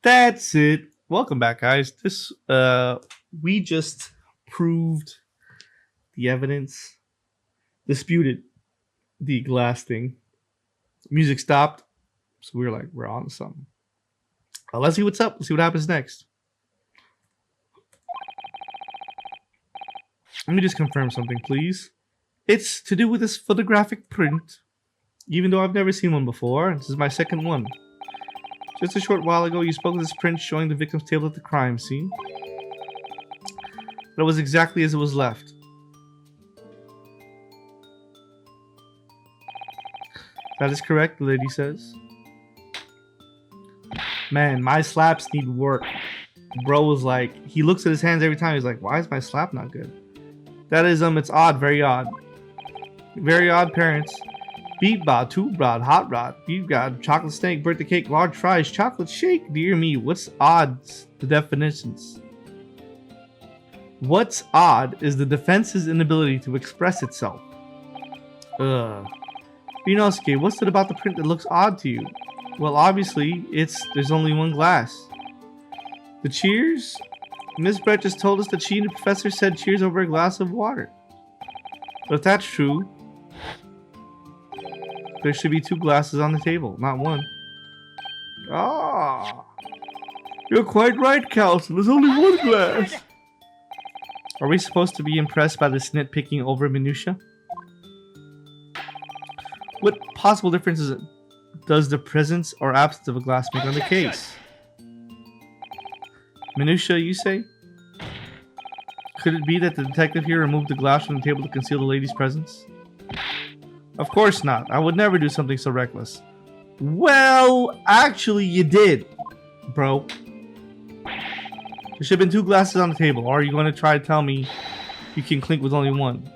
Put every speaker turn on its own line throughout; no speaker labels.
That's it. Welcome back, guys. This we just proved the evidence, disputed the glass thing. Music stopped, so we were like, we're on to something. Let's see what's up. Let's see what happens next. Let me just confirm something, please. It's to do with this photographic print. Even though I've never seen one before, this is my second one. Just a short while ago, you spoke of this print showing the victim's table at the crime scene. But it was exactly as it was left. That is correct, the lady says. Man, my slaps need work. Bro was like, he looks at his hands every time. He's like, why is my slap not good? That is, it's odd, very odd. Very odd parents. Beat bod, tube rod, hot rod, beef god, chocolate snake, birthday cake, large fries, chocolate shake. Dear me, what's odds? The definitions. What's odd is the defense's inability to express itself. Rinosuke, what's it about the print that looks odd to you? Well, obviously, there's only one glass. The cheers? Miss Brett just told us that she and the professor said cheers over a glass of water. But if that's true, there should be two glasses on the table, not one. Ah, you're quite right, Council. There's only one glass. Are we supposed to be impressed by this nitpicking over minutia? What possible differences does the presence or absence of a glass make on the case? Minutia, you say? Could it be that the detective here removed the glass from the table to conceal the lady's presence? Of course not. I would never do something so reckless. Well, actually you did, bro. There should have been two glasses on the table. Or are you going to try to tell me you can clink with only one?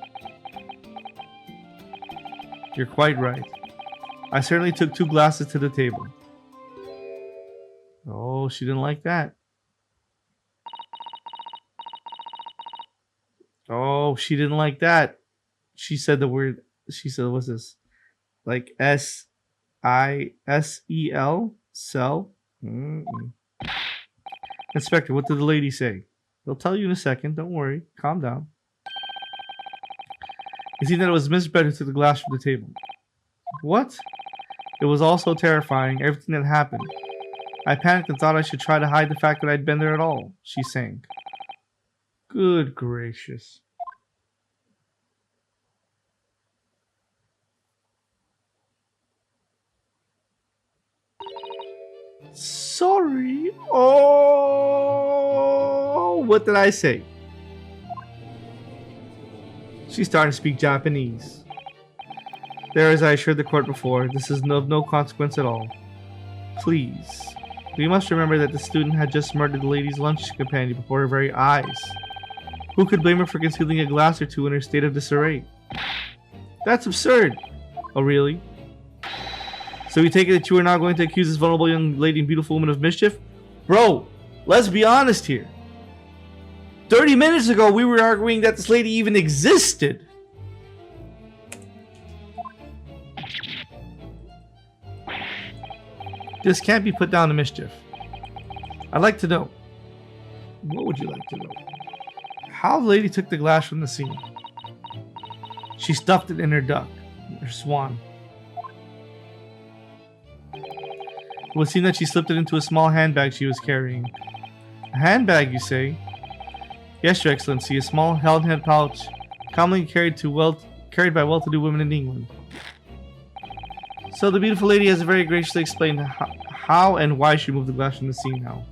You're quite right. I certainly took two glasses to the table. Oh, she didn't like that. Oh, she didn't like that. She said the word... She said, what's this? Like S-I-S-E-L? Sell? Inspector, what did the lady say? They'll tell you in a second. Don't worry. Calm down. You see that it was Miss Brett who took the glass from the table. What? It was all so terrifying, everything that happened. I panicked and thought I should try to hide the fact that I'd been there at all, she sang. Good gracious. Sorry. Oh, what did I say? She's starting to speak Japanese. There, as I assured the court before, this is of no consequence at all. Please. We must remember that the student had just murdered the lady's lunch companion before her very eyes. Who could blame her for concealing a glass or two in her state of disarray? That's absurd. Oh, really? So we take it that you are now going to accuse this vulnerable young lady and beautiful woman of mischief? Bro, let's be honest here. 30 minutes ago, we were arguing that this lady even existed. This can't be put down to mischief. I'd like to know. What would you like to know? How the lady took the glass from the scene. She stuffed it in her duck, her swan. It would seem that she slipped it into a small handbag she was carrying. A handbag, you say? Yes, Your Excellency, a small held-hand pouch, commonly carried by well-to-do women in England. So the beautiful lady has very graciously explained how and why she moved the glass from the scene now.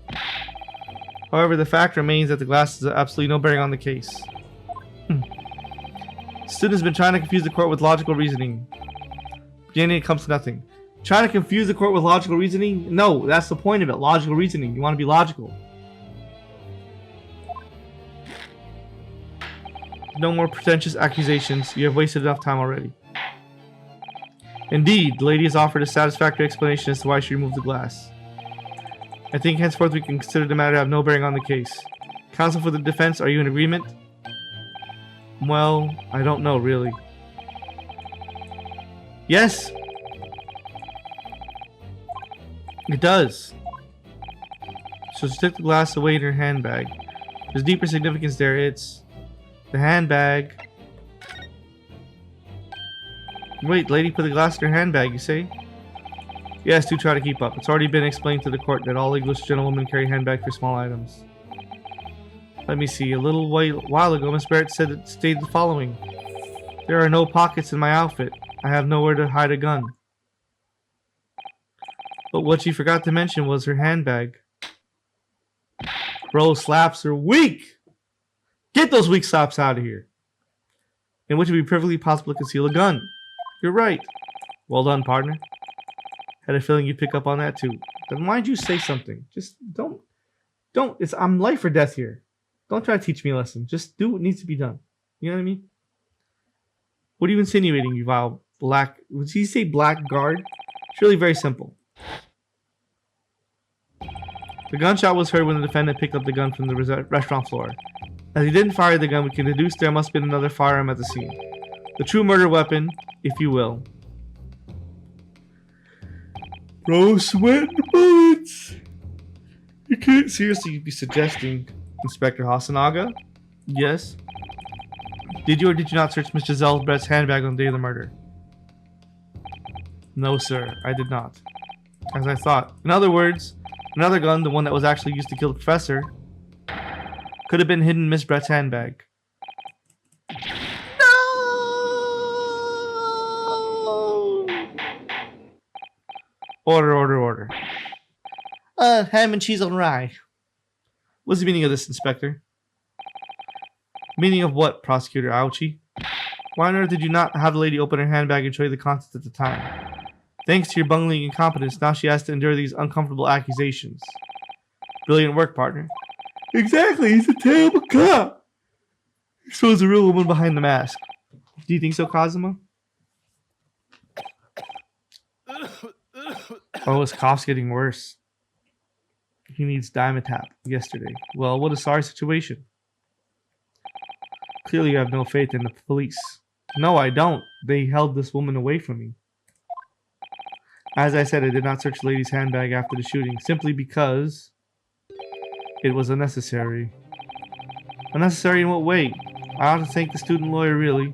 However, the fact remains that the glass has absolutely no bearing on the case. The student has been trying to confuse the court with logical reasoning. But in the end, it comes to nothing. Trying to confuse the court with logical reasoning? No, that's the point of it. Logical reasoning. You want to be logical. No more pretentious accusations. You have wasted enough time already. Indeed, the lady has offered a satisfactory explanation as to why she removed the glass. I think henceforth we can consider the matter to have no bearing on the case. Counsel for the defense, are you in agreement? Well, I don't know, really. Yes. It does. So she took the glass away in her handbag. There's deeper significance there. It's the handbag. Wait, the lady put the glass in her handbag, you say? Yes, do try to keep up. It's already been explained to the court that all English gentlewomen carry handbags for small items. Let me see. A little while ago, Miss Barrett stated the following. There are no pockets in my outfit. I have nowhere to hide a gun. But what she forgot to mention was her handbag. Bro, slaps are weak! Get those weak slaps out of here. In which it would be perfectly possible to conceal a gun. You're right. Well done, partner. Had a feeling you'd pick up on that too. Then why'd you say something? Just don't. I'm life or death here. Don't try to teach me a lesson. Just do what needs to be done. You know what I mean? What are you insinuating, you vile black... Would he say blackguard? It's really very simple. The gunshot was heard when the defendant picked up the gun from the restaurant floor. As he didn't fire the gun, we can deduce there must have been another firearm at the scene. The true murder weapon, if you will. Bro, sweating bullets! You can't seriously be suggesting, Inspector Hasanaga? Yes? Did you or did you not search Miss Giselle Brett's handbag on the day of the murder? No, sir, I did not. As I thought. In other words, another gun, the one that was actually used to kill the professor, could have been hidden in Miss Brett's handbag. No! Order. Ham and cheese on rye. What's the meaning of this, Inspector? Meaning of what, Prosecutor Ouchie? Why on earth did you not have the lady open her handbag and show you the contents at the time? Thanks to your bungling incompetence, now she has to endure these uncomfortable accusations. Brilliant work, partner. Exactly, he's a terrible cop. He shows the real woman behind the mask. Do you think so, Kazuma? Oh, his cough's getting worse. He needs Dimetap yesterday. Well, what a sorry situation. Clearly you have no faith in the police. No, I don't. They held this woman away from me. As I said, I did not search the lady's handbag after the shooting, simply because it was unnecessary. Unnecessary in what way? I ought to thank the student lawyer, really.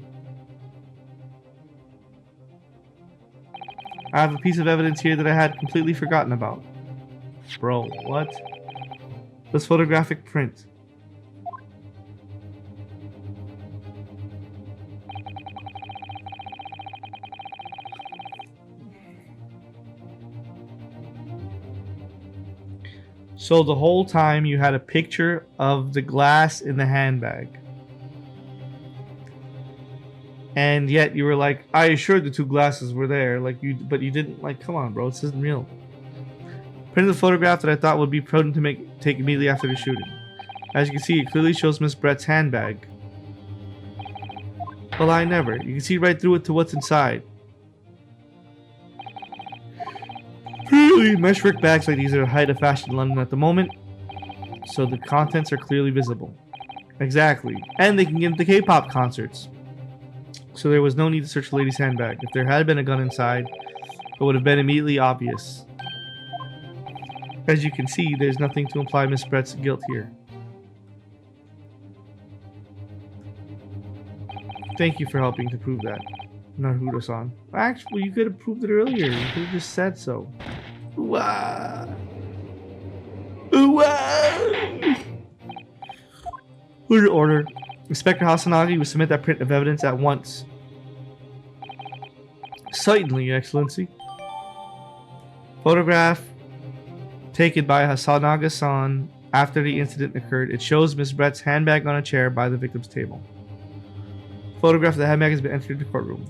I have a piece of evidence here that I had completely forgotten about. Bro, what? This photographic print. So the whole time you had a picture of the glass in the handbag. And yet you were like, I assured the two glasses were there. But you didn't, come on, bro, this isn't real. Printed the photograph that I thought would be prudent to take immediately after the shooting. As you can see, it clearly shows Miss Brett's handbag. Well, I never. You can see right through it to what's inside. Clearly, meshwork bags like these are the height of fashion in London at the moment, so the contents are clearly visible. Exactly. And they can get into K-pop concerts. So there was no need to search the lady's handbag. If there had been a gun inside, it would have been immediately obvious. As you can see, there's nothing to imply Miss Brett's guilt here. Thank you for helping to prove that, Naruto-san. Actually, you could have proved it earlier. You could have just said so. Ooh-ah. Ooh-ah. Order. Inspector Hasanagi will submit that print of evidence at once. Certainly, Your Excellency. Photograph taken by Hasanaga-san after the incident occurred. It shows Miss Brett's handbag on a chair by the victim's table. Photograph of the handbag has been entered into the courtroom.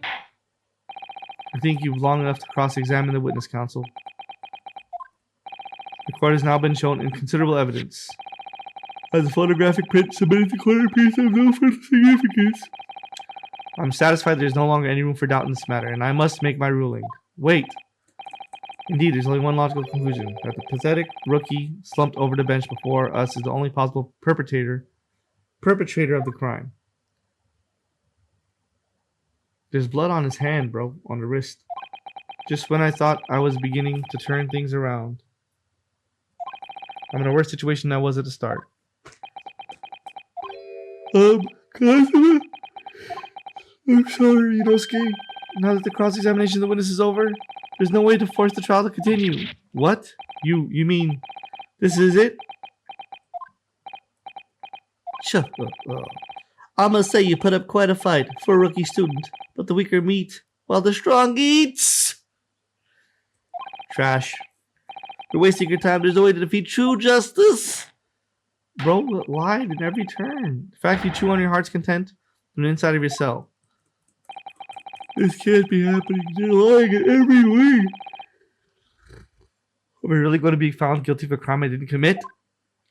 I think you've long enough to cross-examine the witness, counsel. The court has now been shown inconsiderable evidence. As a photographic print submitted to court appears of no further significance. I'm satisfied there's no longer any room for doubt in this matter, and I must make my ruling. Wait. Indeed, there's only one logical conclusion, that the pathetic rookie slumped over the bench before us is the only possible perpetrator of the crime. There's blood on his hand, bro, on the wrist. Just when I thought I was beginning to turn things around. I'm in a worse situation than I was at the start. Kazuma? I'm sorry, Inosuke. Now that the cross-examination of the witness is over, there's no way to force the trial to continue. What? You mean this is it?
Sure. I must say you put up quite a fight for a rookie student, but the weaker meet while the strong eats.
Trash.
You're wasting your time. There's no way to defeat true justice.
Bro lied in every turn. The fact you chew on your heart's content from the inside of your cell. This can't be happening. They're lying in every way. Are we really going to be found guilty of a crime I didn't commit?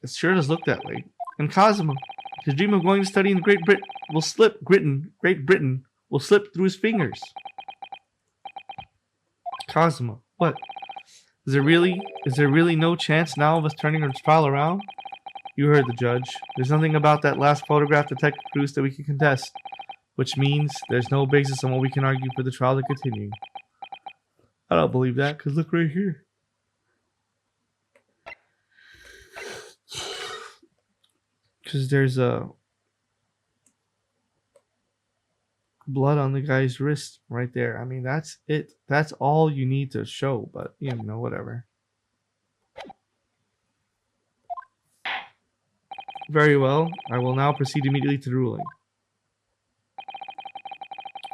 It sure does look that way. And Cosmo, his dream of going to study in Great Britain will slip through his fingers. Cosmo, what? Is there really no chance now of us turning our trial around? You heard the judge. There's nothing about that last photograph detective produced that we can contest, which means there's no basis on what we can argue for the trial to continue. I don't believe that, because look right here. Because there's a blood on the guy's wrist right there. I mean, that's it. That's all you need to show, but you know, whatever. Very well. I will now proceed immediately to the ruling.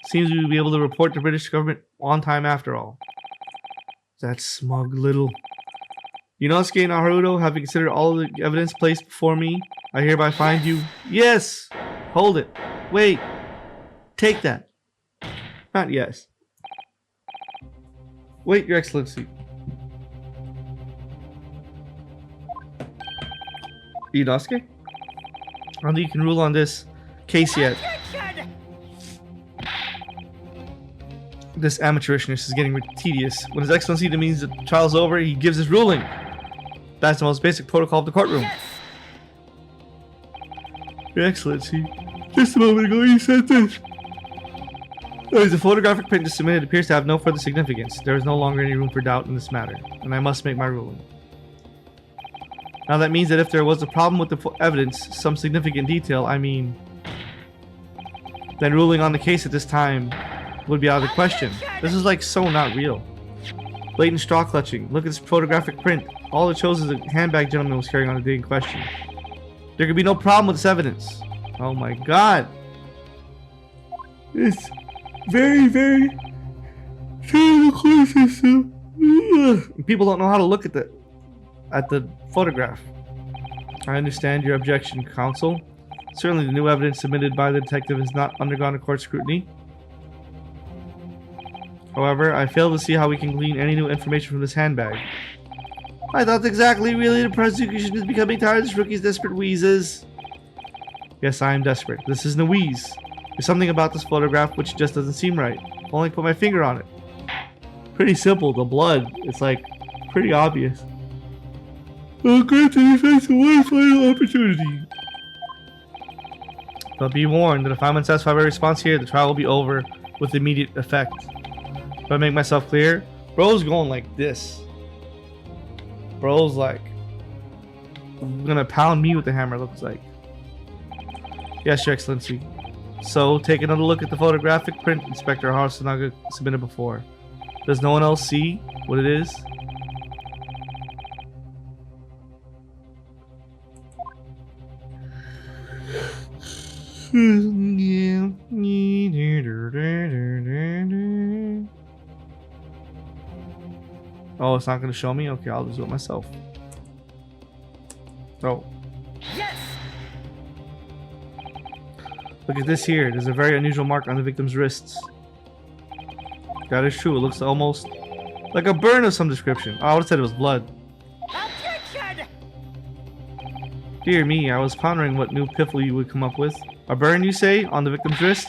Seems we will be able to report the British government on time after all. That smug little... Inosuke Naruto, having considered all the evidence placed before me, I hereby find you... Yes! Hold it. Wait. Take that. Not yes. Wait, Your Excellency. Inosuke? I don't think you can rule on this case yet. This amateurishness is getting tedious. When His Excellency deems the trial's over, he gives his ruling. That's the most basic protocol of the courtroom. Your Excellency, just a moment ago you said this. The photographic print just submitted appears to have no further significance. There is no longer any room for doubt in this matter, and I must make my ruling. Now that means that if there was a problem with the evidence, some significant detail, then ruling on the case at this time would be out of the question. This is like so not real. Blatant straw clutching. Look at this photographic print. All it shows is a handbag gentleman was carrying on the day in question. There could be no problem with this evidence. Oh my god. It's very, very system. People don't know how to look at the photograph. I understand your objection, counsel. Certainly the new evidence submitted by the detective has not undergone a court scrutiny. However, I fail to see how we can glean any new information from this handbag. I thought exactly really the prosecution is becoming tired of this rookie's desperate wheezes. Yes, I am desperate. This isn't a wheeze. There's something about this photograph which just doesn't seem right. I'll only put my finger on it. Pretty simple, the blood. It's like pretty obvious. I'll grant the defense one final opportunity. But be warned that if I'm unsatisfied by a response here, the trial will be over with immediate effect. If I make myself clear, bro's going like this. Bro's like gonna pound me with the hammer, looks like. Yes, Your Excellency. So, take another look at the photographic print Inspector Harasunaga submitted before. Does no one else see what it is? Oh, it's not going to show me? Okay, I'll just do it myself. Oh. Yes! Look at this here. There's a very unusual mark on the victim's wrists. That is true. It looks almost like a burn of some description. Oh, I would have said it was blood. Objection! Dear me, I was pondering what new piffle you would come up with. A burn, you say, on the victim's wrist?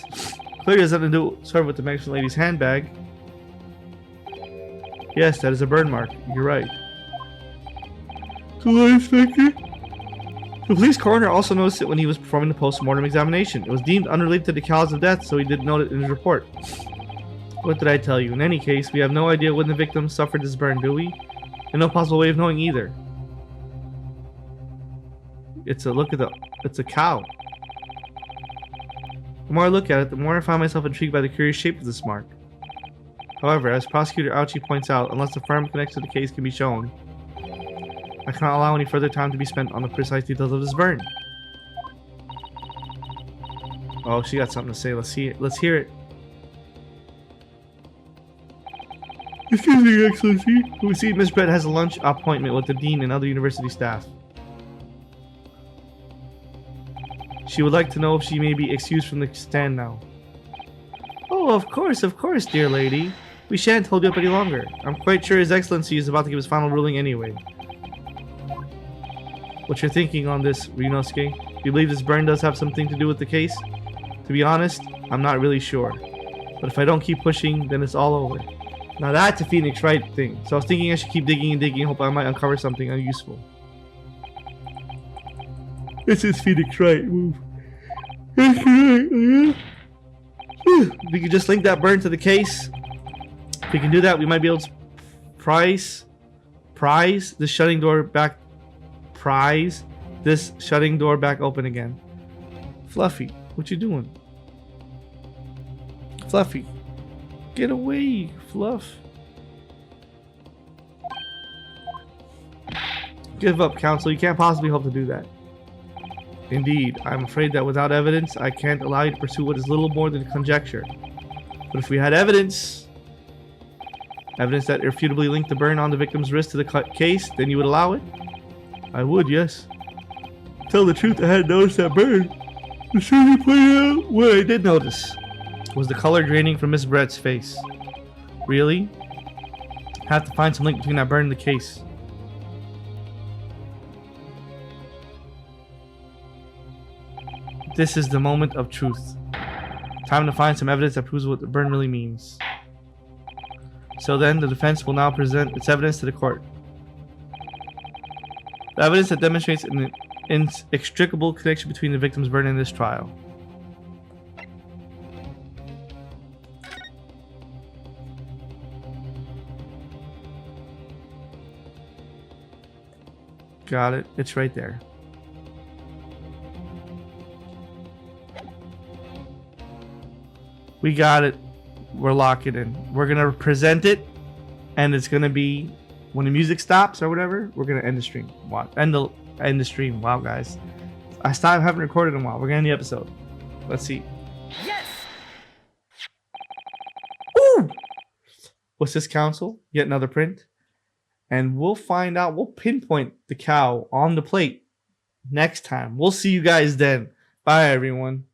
Clearly has nothing to do with the Mexican lady's handbag. Yes, that is a burn mark. You're right. Hello, Inspector. The police coroner also noticed it when he was performing the post-mortem examination. It was deemed unrelated to the cause of death, so he didn't note it in his report. What did I tell you? In any case, we have no idea when the victim suffered this burn, do we? And no possible way of knowing either. It's a cow. The more I look at it, the more I find myself intrigued by the curious shape of this mark. However, as Prosecutor Ouchie points out, unless the firm connected to the case can be shown, I cannot allow any further time to be spent on the precise details of this burn. Oh, she got something to say. Let's see it. Let's hear it. Excuse me, Excellency. We see Miss Brett has a lunch appointment with the dean and other university staff. She would like to know if she may be excused from the stand now. Oh, of course, dear lady. We shan't hold you up any longer. I'm quite sure His Excellency is about to give his final ruling anyway. What you're thinking on this, Ryunosuke? Do you believe this burn does have something to do with the case? To be honest, I'm not really sure. But if I don't keep pushing, then it's all over. Now that's a Phoenix Wright thing. So I was thinking I should keep digging and digging and hope I might uncover something useful. This is Phoenix Wright move. We could just link that burn to the case. If we can do that, we might be able to prise this shutting door back open again. Fluffy, what you doing? Fluffy, get away, Fluff. Give up, Counsel. You can't possibly hope to do that. Indeed, I'm afraid that without evidence, I can't allow you to pursue what is little more than conjecture. But if we had evidence that irrefutably linked the burn on the victim's wrist to the case, then you would allow it? I would, yes. Tell the truth, I hadn't noticed that burn. As soon as you pointed out what I did notice was the color draining from Miss Brett's face. Really? Have to find some link between that burn and the case. This is the moment of truth. Time to find some evidence that proves what the burn really means. So then, the defense will now present its evidence to the court. The evidence that demonstrates an inextricable connection between the victim's burn and this trial. Got it. It's right there. We got it. We're locking in. We're gonna present it, and it's gonna be when the music stops or whatever. We're gonna end the stream. Wow. End the stream. Wow, guys. I haven't recorded in a while. We're gonna end the episode. Let's see.
Yes.
Ooh. What's this, Counsel? Yet another print, and we'll find out. We'll pinpoint the cow on the plate next time. We'll see you guys then. Bye, everyone.